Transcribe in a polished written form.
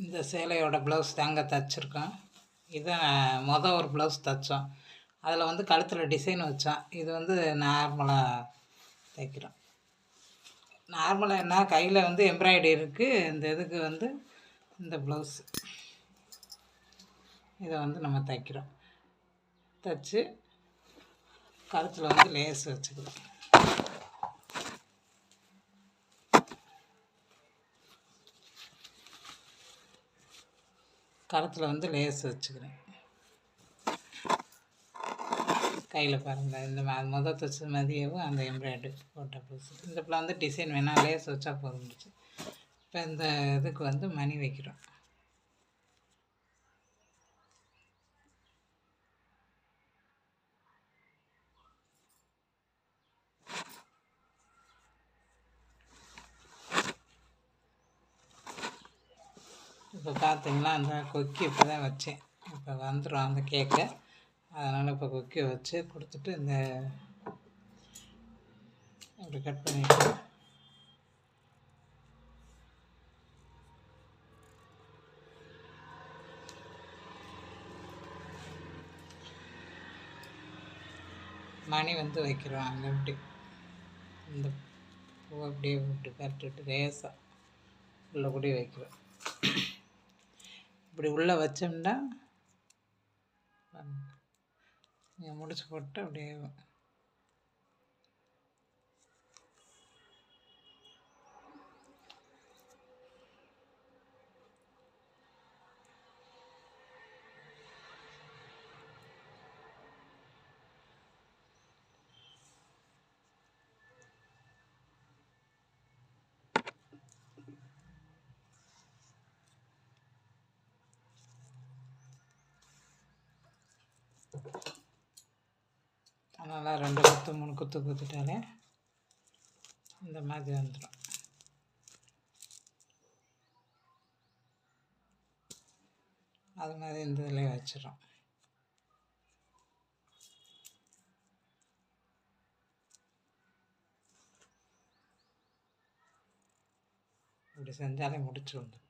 இந்த சேலையோட ப்ளவுஸ் தாங்க தைச்சிருக்கோம். இதான் ஒரு ப்ளவுஸ் தைச்சோம். அதில் வந்து கழுத்தில் டிசைன் வச்சோம். இது வந்து நார்மலாக தைக்கிறோம். நார்மலாக என்ன கையில் வந்து எம்ப்ராய்டரி இருக்குது. இந்த இதுக்கு வந்து இந்த ப்ளவுஸ் இதை வந்து நம்ம தைக்கிறோம். தைச்சி கழுத்தில் வந்து லேஸ் வச்சுக்கிறோம். கழுத்தில் வந்து லேஸ் வச்சுக்கிறேன். கையில் பாருங்கள், இந்த தைச்ச மதியவும் அந்த எம்ப்ராய்டரி போட்ட ப்ளவுஸ். இந்த பிள்ளை வந்து டிசைன் வேணால் லேஸ் வச்சா போதும்ச்சு. இப்போ இந்த இதுக்கு வந்து மணி வைக்கிறோம். இப்போ பார்த்தீங்களா, அந்த கொக்கி இப்போ தான் வச்சேன். இப்போ வந்துடும் அந்த கேக்கு. அதனால் இப்போ கொக்கி வச்சு கொடுத்துட்டு இந்த அப்படி கட் பண்ணிவிட்டு மணி வந்து வைக்கிறோம். அங்கே இப்படி இந்த பூ அப்படியே இப்படி கட்டிட்டு லேசாக உள்ளே கூடி வைக்கிறோம். இப்படி உள்ளே வச்சோம்னா நீங்கள் முடிச்சு போட்டு அப்படியே அதனால் 2 குத்து 3 குத்து குத்திட்டாலே இந்த மாதிரி வந்துடும். அது மாதிரி இந்த இதில் வச்சிடும். இப்படி செஞ்சாலே முடிச்சு வந்துடும்.